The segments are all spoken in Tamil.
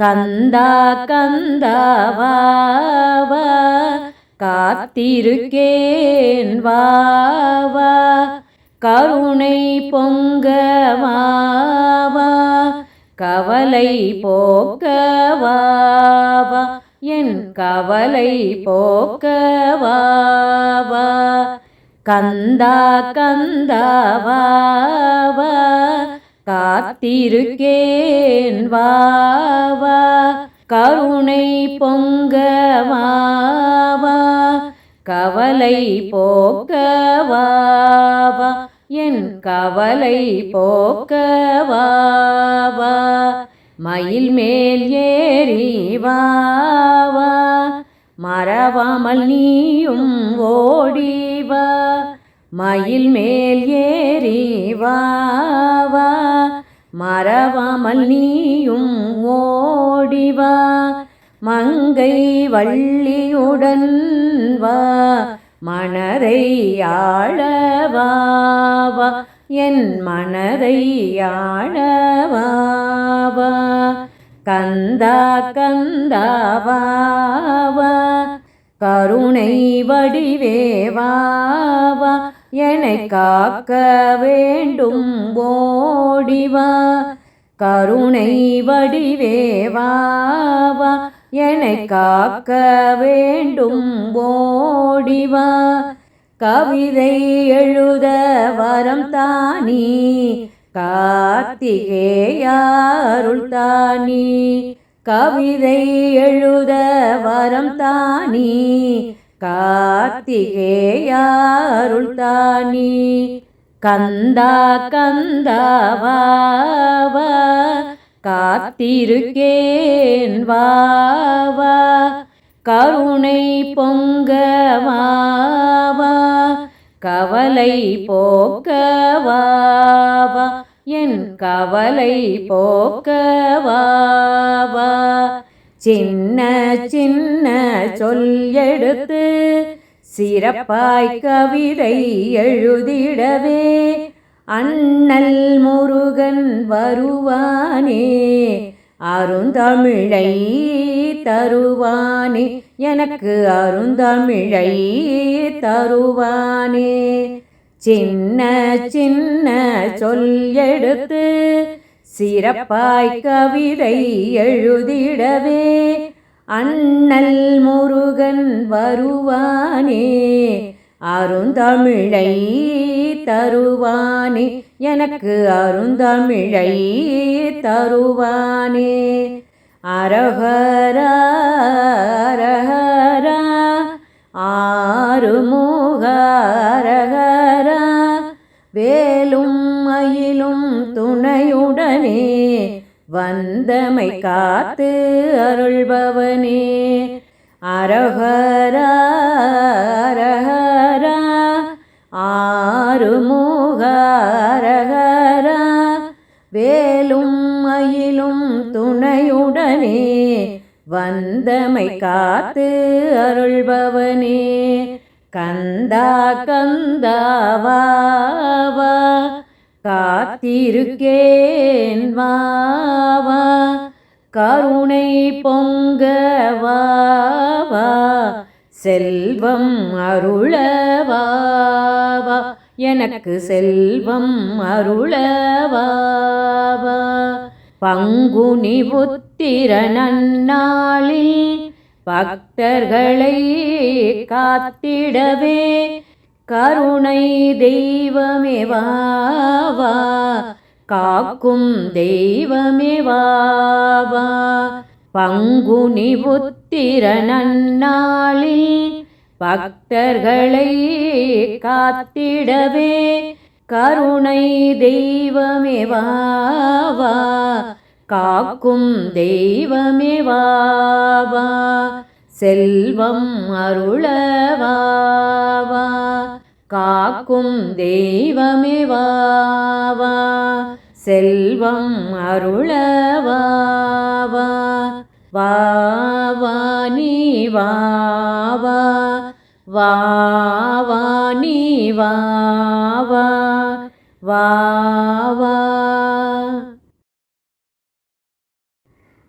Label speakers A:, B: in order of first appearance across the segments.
A: கந்தா கந்தா வா வா, காத்திருக்கேன் வா வா, கருணை பொங்க வா வா, கவலை போக்க வா வா, என் கவலை போக்க வா வா. கந்தா கந்தா வா வா, காத்திருக்கேன் வா வா, கருணை பொங்க வா வா, கவலை போக்க வா வா, என் கவலை போக்க வா வா. மயில் மேல் ஏறி வா வா, மறவாமல் நீயும் ஓடி வா, மயில் மேல் ஏறி வா வா, மறவாமல் நீயும் ஓடி வா, மங்கை வள்ளியுடன் வா, மனதை ஆள வா வா, என் மனதை ஆள வா வா. கந்தா கந்தா வா வா, கருணை வடிவே வா வா, என்னை காக்க வேண்டும் ஓடி வா, கருணை வடிவே வா வா, என்னை காக்க வேண்டும் ஓடி வா. கவிதை எழுத வரம் தானி, கார்த்திகேயாருள் தானி, கவிதை எழுத வரம் தானி, கார்த்திகேயாருள் தானி. கந்தா கந்தா வா வா, காத்திருக்கேன் வா வா, கருணை பொங்க வா வா, கவலை போக்க வா வா, என் கவலை போக்க வா வா. சின்ன சின்ன சொல் எடுத்து சிறப்பாய் கவிதை எழுதிடவே, அண்ணல் முருகன் வருவானே, அருந்தமிழை தருவானே, எனக்கு அருந்தமிழை தருவானே. சின்ன சின்ன சொல் எடுத்து சிறப்பாய் கவிதை எழுதிடவே, அண்ணல் முருகன் வருவானே, அருந்தமிழை தருவானே, எனக்கு அருந்தமிழை தருவானே. அரஹரா அரஹரா, ஆறுமுக அரஹரா, வேலும் மயிலும் துணையுடனே, வந்தமை காத்து அருள்பவனே. அரஹரா அரஹரா, ஆறுமுக அரஹரா, வேலும் மயிலும் துணையுடனே, வந்தமை காத்து அருள்பவனே. கந்தா கந்தா வா வா, காத்திருக்கேன் வா வா, கருணை பொங்க வா வா, செல்வம் அருள வா வா, எனக்கு செல்வம் அருள வா வா. பங்குனி உத்திர நன்னாளில் பக்தர்களை காத்திடவே, கருணை தெய்வமே வா வா, காக்கும் தெய்வமே வா வா. பங்குனி உத்திர நன்னாளில் பக்தர்களை காத்திடவே, கருணை தெய்வமே வா வா, காக்கும் தெய்வமே வா வா, செல்வம் அருள வா வா, காக்கும் தெய்வமே வா வா, செல்வம் அருள வா வா. வா வா நீ வா வா, வா வா நீ வா வா, வா வா.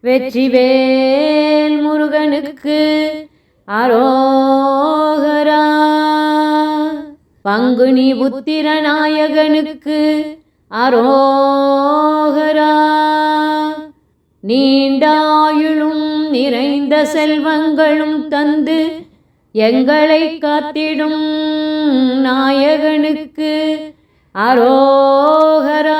A: வெற்றிவேல் முருகனுக்கு அரோகரா. பங்குனி புத்திர நாயகனுக்கு அரோகரா. நீண்டாயுளும் நிறைந்த செல்வங்களும் தந்து எங்களை காத்திடும் நாயகனுக்கு அரோகரா.